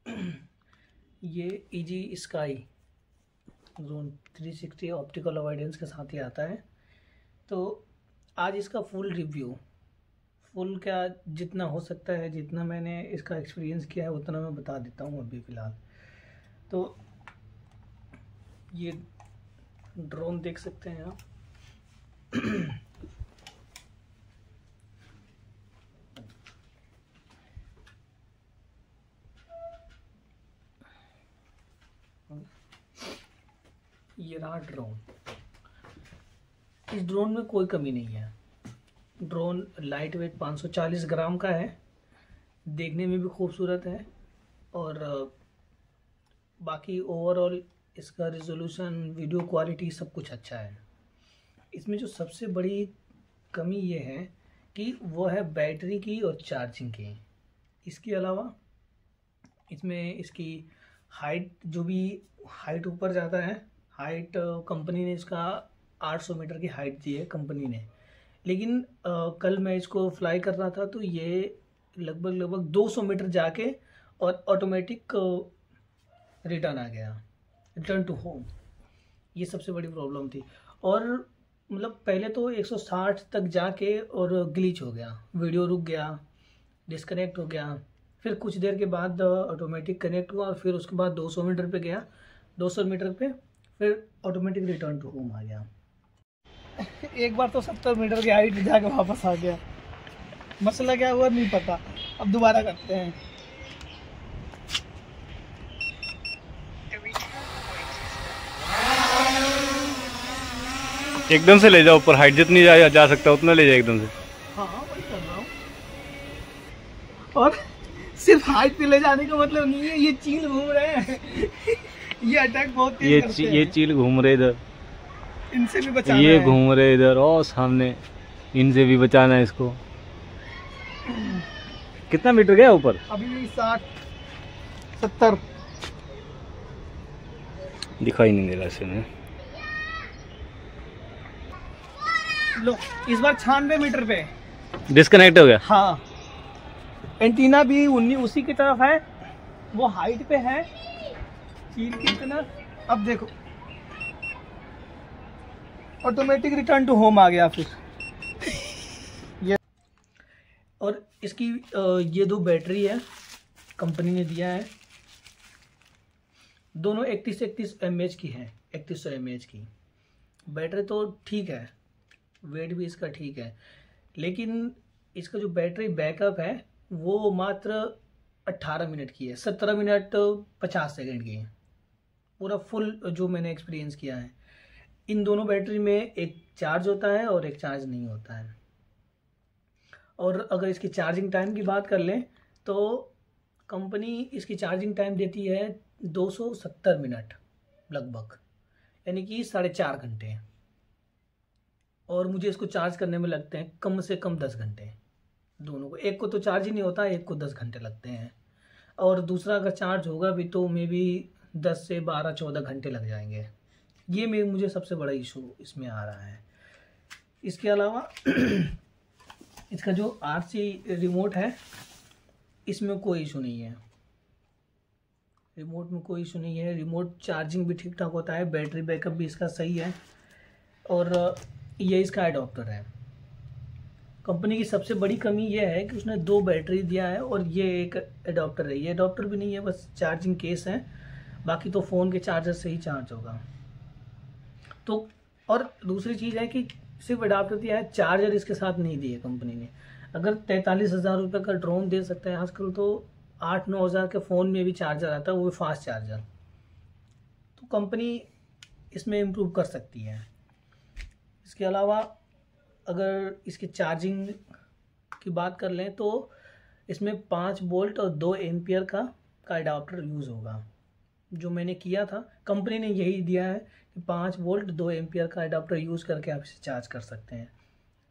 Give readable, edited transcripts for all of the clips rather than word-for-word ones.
ये easy sky drone 360 optical avoidance के साथ ही आता है। तो आज इसका फुल रिव्यू, फुल क्या जितना हो सकता है, जितना मैंने इसका एक्सपीरियंस किया है उतना मैं बता देता हूँ अभी फ़िलहाल। तो ये ड्रोन देख सकते हैं आप। ये रहा ड्रोन। इस ड्रोन में कोई कमी नहीं है। ड्रोन लाइट वेट 540 ग्राम का है, देखने में भी खूबसूरत है और बाकी ओवरऑल इसका रिजोल्यूशन, वीडियो क्वालिटी सब कुछ अच्छा है। इसमें जो सबसे बड़ी कमी ये है कि वो है बैटरी की और चार्जिंग की। इसके अलावा इसमें इसकी हाइट, जो भी हाइट ऊपर जाता है, हाइट कंपनी ने इसका 800 मीटर की हाइट दी है कंपनी ने, लेकिन कल मैं इसको फ्लाई कर रहा था तो ये लगभग 200 मीटर जाके और ऑटोमेटिक रिटर्न आ गया, रिटर्न टू होम। ये सबसे बड़ी प्रॉब्लम थी। और मतलब पहले तो 160 तक जाके और ग्लिच हो गया, वीडियो रुक गया, डिस्कनेक्ट हो गया, फिर कुछ देर के बाद ऑटोमेटिक कनेक्ट हुआ और फिर उसके बाद 200 मीटर पे गया, 200 मीटर पे फिर ऑटोमेटिक रिटर्न टू होम आ गया। एक बार तो 70 मीटर की हाइट जाके वापस आ गया, मसला क्या हुआ नहीं पता। अब दोबारा करते हैं। एकदम से ले जाओ ऊपर, हाइट जितनी जा सकता है उतना ले जाओ एकदम से। हाँ वही कर रहा हूँ। और सिर्फ हाइट पे ले जाने का मतलब नहीं है, ये चील घूम रहे हैं। ये अटैक बहुत तेज करते हैं। ये चील घूम रहे इधर, इनसे भी बचाना ये है। घूम रहे इधर और सामने, इनसे भी बचाना है इसको। कितना मीटर गया ऊपर? अभी 60 70 दिखाई नहीं दे रहा इसे में। लो इस बार 96 मीटर पे डिस्कनेक्ट हो गया। हाँ, एंटीना भी उसी की तरफ है, वो हाइट पे है चील की इतना। अब देखो ऑटोमेटिक रिटर्न टू होम आ गया फिर। ये और इसकी ये दो बैटरी है कंपनी ने दिया है, दोनों 31 mAh की है, 3100 mAh की बैटरी। तो ठीक है, वेट भी इसका ठीक है, लेकिन इसका जो बैटरी बैकअप है वो मात्र 18 मिनट की है, 17 मिनट 50 सेकंड की है पूरा फुल जो मैंने एक्सपीरियंस किया है। इन दोनों बैटरी में एक चार्ज होता है और एक चार्ज नहीं होता है। और अगर इसकी चार्जिंग टाइम की बात कर लें तो कंपनी इसकी चार्जिंग टाइम देती है 270 मिनट लगभग, यानी कि 4.5 घंटे। और मुझे इसको चार्ज करने में लगते हैं कम से कम 10 घंटे दोनों को। एक को तो चार्ज ही नहीं होता, एक को 10 घंटे लगते हैं, और दूसरा अगर चार्ज होगा भी तो मे भी 10 से 12-14 घंटे लग जाएंगे। ये मुझे सबसे बड़ा इशू इसमें आ रहा है। इसके अलावा इसका जो RC रिमोट है इसमें कोई इशू नहीं है, रिमोट में कोई इशू नहीं है। रिमोट चार्जिंग भी ठीक ठाक होता है, बैटरी बैकअप भी इसका सही है। और ये इसका एडाप्टर है। कंपनी की सबसे बड़ी कमी यह है कि उसने 2 बैटरी दिया है और ये एक एडाप्टर है। ये एडाप्टर भी नहीं है, बस चार्जिंग केस है, बाकी तो फ़ोन के चार्जर से ही चार्ज होगा। तो और दूसरी चीज़ है कि सिर्फ एडाप्टर दिया है, चार्जर इसके साथ नहीं दिए कंपनी ने। अगर 43,000 रुपये का ड्रोन दे सकता है आजकल, तो 8-9 हज़ार के फ़ोन में भी चार्जर आता है, वो भी फास्ट चार्जर। तो कंपनी इसमें इम्प्रूव कर सकती है। इसके अलावा अगर इसकी चार्जिंग की बात कर लें तो इसमें 5 वोल्ट और 2 एम्पियर का एडाप्टर यूज़ होगा। जो मैंने किया था कंपनी ने यही दिया है कि 5 वोल्ट 2 एम्पियर का एडाप्टर यूज़ करके आप इसे चार्ज कर सकते हैं,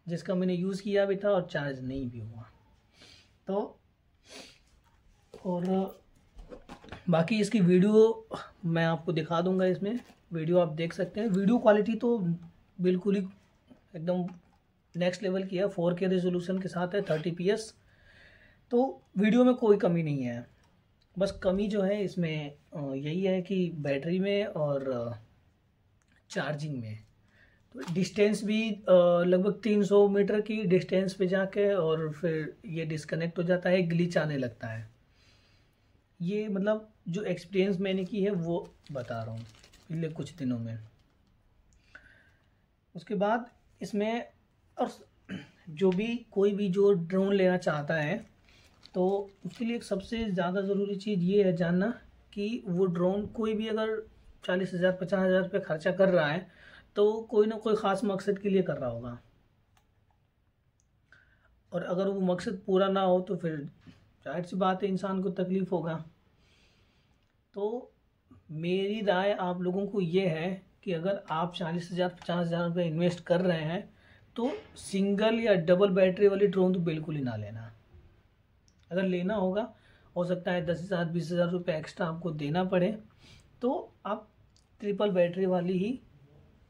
जिसका मैंने यूज़ किया भी था और चार्ज नहीं भी हुआ। तो और बाकी इसकी वीडियो मैं आपको दिखा दूंगा, इसमें वीडियो आप देख सकते हैं। वीडियो क्वालिटी तो बिल्कुल ही एकदम नेक्स्ट लेवल की है, 4K रेजोल्यूशन के साथ है, 30 PS। तो वीडियो में कोई कमी नहीं है। बस कमी जो है इसमें यही है कि बैटरी में और चार्जिंग में। तो डिस्टेंस भी लगभग 300 मीटर की डिस्टेंस पे जाके और फिर ये डिस्कनेक्ट हो जाता है, ग्लिच आने लगता है। ये मतलब जो एक्सपीरियंस मैंने की है वो बता रहा हूँ पिछले कुछ दिनों में। उसके बाद इसमें और जो भी कोई भी जो ड्रोन लेना चाहता है तो उसके लिए एक सबसे ज़्यादा ज़रूरी चीज़ ये है जानना कि वो ड्रोन कोई भी अगर 40,000 50,000 रुपये खर्चा कर रहा है तो कोई ना कोई ख़ास मकसद के लिए कर रहा होगा, और अगर वो मकसद पूरा ना हो तो फिर जाहिर सी बात है इंसान को तकलीफ़ होगा। तो मेरी राय आप लोगों को ये है कि अगर आप 40,000 50,000 रुपये इन्वेस्ट कर रहे हैं तो सिंगल या डबल बैटरी वाली ड्रोन तो बिल्कुल ही ना लेना। अगर लेना होगा, हो सकता है 10,000 20,000 रुपये एक्स्ट्रा आपको देना पड़े, तो आप ट्रिपल बैटरी वाली ही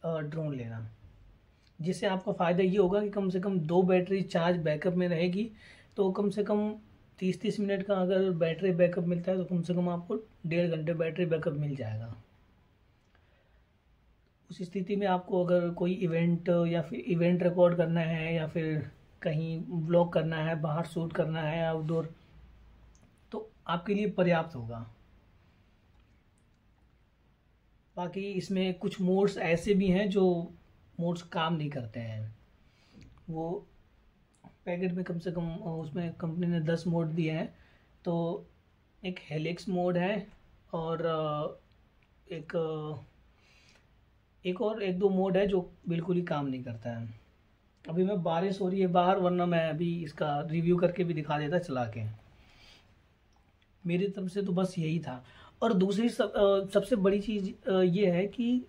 ड्रोन लेना, जिससे आपका फ़ायदा ये होगा कि कम से कम 2 बैटरी चार्ज बैकअप में रहेगी। तो कम से कम 30-30 मिनट का अगर बैटरी बैकअप मिलता है तो कम से कम आपको 1.5 घंटे बैटरी बैकअप मिल जाएगा। उस स्थिति में आपको अगर कोई इवेंट या फिर इवेंट रिकॉर्ड करना है या फिर कहीं व्लॉग करना है, बाहर शूट करना है आउटडोर, तो आपके लिए पर्याप्त होगा। बाकी इसमें कुछ मोड्स ऐसे भी हैं जो मोड्स काम नहीं करते हैं। वो पैकेट में कम से कम उसमें कंपनी ने 10 मोड दिए हैं। तो एक हेलिक्स मोड है और एक और एक दो मोड है जो बिल्कुल ही काम नहीं करता है। अभी मैं बारिश हो रही है बाहर, वरना मैं अभी इसका रिव्यू करके भी दिखा देता चला के। मेरी तरफ से तो बस यही था। और दूसरी सबसे बड़ी चीज़ ये है कि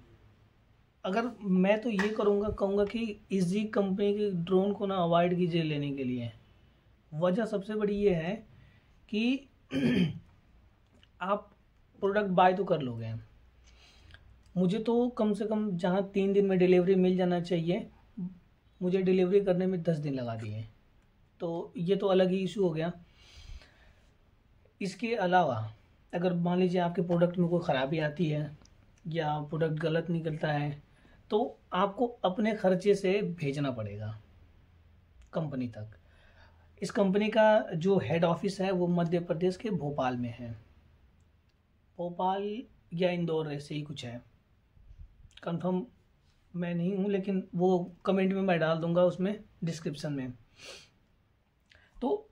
अगर मैं तो ये कहूँगा कि इजी कंपनी के ड्रोन को ना अवॉइड कीजिए लेने के लिए। वजह सबसे बड़ी ये है कि आप प्रोडक्ट बाय तो कर लोगे, मुझे तो कम से कम जहाँ 3 दिन में डिलीवरी मिल जाना चाहिए, मुझे डिलीवरी करने में 10 दिन लगा दिए। तो ये तो अलग ही इशू हो गया। इसके अलावा अगर मान लीजिए आपके प्रोडक्ट में कोई ख़राबी आती है या प्रोडक्ट गलत निकलता है तो आपको अपने खर्चे से भेजना पड़ेगा कंपनी तक। इस कंपनी का जो हेड ऑफिस है वो मध्य प्रदेश के भोपाल में है। भोपाल या इंदौर ऐसे ही कुछ है, कंफर्म मैं नहीं हूँ, लेकिन वो कमेंट में मैं डाल दूंगा उसमें डिस्क्रिप्शन में। तो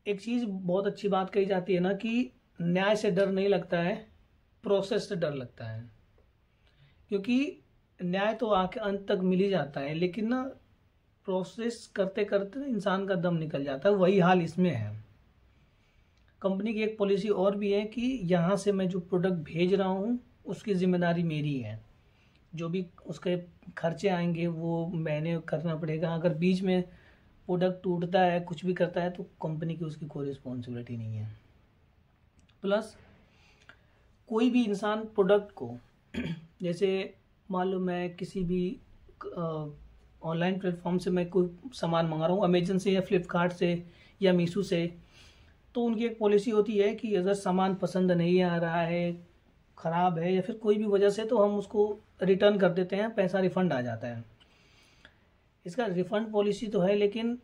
एक चीज़ बहुत अच्छी बात कही जाती है ना कि न्याय से डर नहीं लगता है, प्रोसेस से डर लगता है। क्योंकि न्याय तो आके अंत तक मिल ही जाता है, लेकिन ना प्रोसेस करते करते इंसान का दम निकल जाता है। वही हाल इसमें है। कंपनी की एक पॉलिसी और भी है कि यहाँ से मैं जो प्रोडक्ट भेज रहा हूँ उसकी जिम्मेदारी मेरी है, जो भी उसके खर्चे आएंगे वो मैंने करना पड़ेगा। अगर बीच में प्रोडक्ट टूटता है, कुछ भी करता है, तो कंपनी की उसकी कोई रिस्पॉन्सिबिलिटी नहीं है। प्लस कोई भी इंसान प्रोडक्ट को जैसे मान लो मैं किसी भी ऑनलाइन प्लेटफॉर्म से मैं कोई सामान मंगा रहा हूँ, अमेजन से या फ्लिपकार्ट से या मीशो से, तो उनकी एक पॉलिसी होती है कि अगर सामान पसंद नहीं आ रहा है, ख़राब है या फिर कोई भी वजह से, तो हम उसको रिटर्न कर देते हैं, पैसा रिफ़ंड आ जाता है। इसका रिफ़ंड पॉलिसी तो है, लेकिन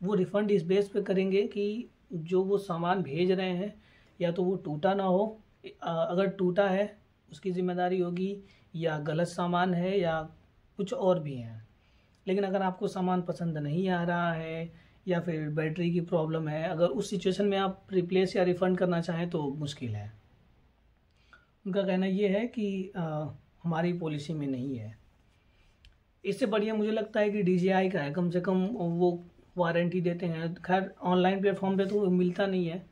वो रिफ़ंड इस बेस पे करेंगे कि जो वो सामान भेज रहे हैं या तो वो टूटा ना हो, अगर टूटा है उसकी ज़िम्मेदारी होगी, या गलत सामान है या कुछ और भी है। लेकिन अगर आपको सामान पसंद नहीं आ रहा है या फिर बैटरी की प्रॉब्लम है, अगर उस सिचुएशन में आप रिप्लेस या रिफ़ंड करना चाहें तो मुश्किल है। उनका कहना ये है कि हमारी पॉलिसी में नहीं है। इससे बढ़िया मुझे लगता है कि DJI का है, कम से कम वो वारंटी देते हैं। खैर ऑनलाइन प्लेटफॉर्म पे तो मिलता नहीं है,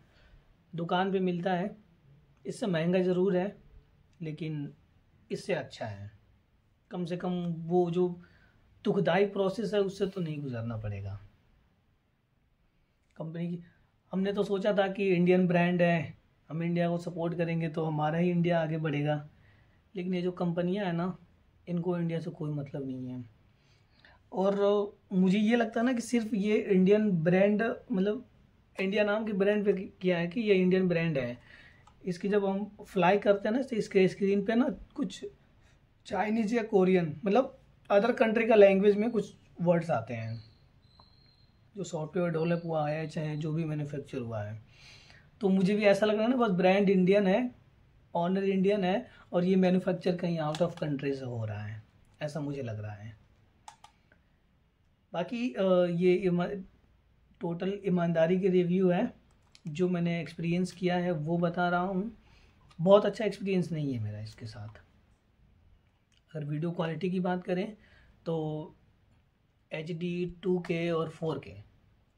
दुकान पे मिलता है। इससे महंगा ज़रूर है लेकिन इससे अच्छा है। कम से कम वो जो दुखदाई प्रोसेस है उससे तो नहीं गुजरना पड़ेगा। कंपनी की हमने तो सोचा था कि इंडियन ब्रांड है, हम इंडिया को सपोर्ट करेंगे तो हमारा ही इंडिया आगे बढ़ेगा, लेकिन ये जो कंपनियां हैं ना, इनको इंडिया से कोई मतलब नहीं है। और मुझे ये लगता है ना कि सिर्फ ये इंडियन ब्रांड, मतलब इंडिया नाम के ब्रांड पे किया है कि ये इंडियन ब्रांड है। इसकी जब हम फ्लाई करते हैं ना तो इसके स्क्रीन पे ना कुछ चाइनीज या कोरियन मतलब अदर कंट्री का लैंग्वेज में कुछ वर्ड्स आते हैं। जो सॉफ्टवेयर डेवलप हुआ है चाहे जो भी मैन्युफैक्चर हुआ है, तो मुझे भी ऐसा लग रहा है ना बस ब्रांड इंडियन है, ऑनर इंडियन है, और ये मैन्युफैक्चर कहीं आउट ऑफ कंट्री से हो रहा है, ऐसा मुझे लग रहा है। बाकी ये टोटल ईमानदारी के रिव्यू है, जो मैंने एक्सपीरियंस किया है वो बता रहा हूँ। बहुत अच्छा एक्सपीरियंस नहीं है मेरा इसके साथ। अगर वीडियो क्वालिटी की बात करें तो HD 2K और 4K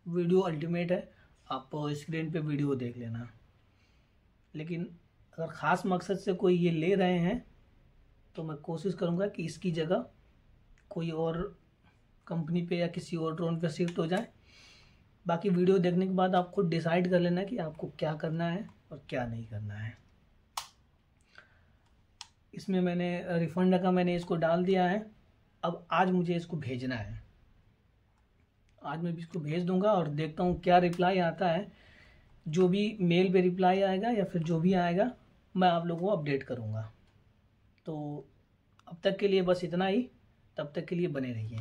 वीडियो अल्टीमेट है, आप स्क्रीन पे वीडियो देख लेना। लेकिन अगर ख़ास मकसद से कोई ये ले रहे हैं तो मैं कोशिश करूँगा कि इसकी जगह कोई और कंपनी पे या किसी और ड्रोन पे शिफ्ट हो जाए। बाकी वीडियो देखने के बाद आप खुद डिसाइड कर लेना कि आपको क्या करना है और क्या नहीं करना है। इसमें मैंने रिफ़ंड का मैंने इसको डाल दिया है। अब आज मुझे इसको भेजना है, आज मैं इसको भेज दूंगा और देखता हूँ क्या रिप्लाई आता है। जो भी मेल पे रिप्लाई आएगा या फिर जो भी आएगा मैं आप लोगों को अपडेट करूँगा। तो अब तक के लिए बस इतना ही, तब तक के लिए बने रहिए।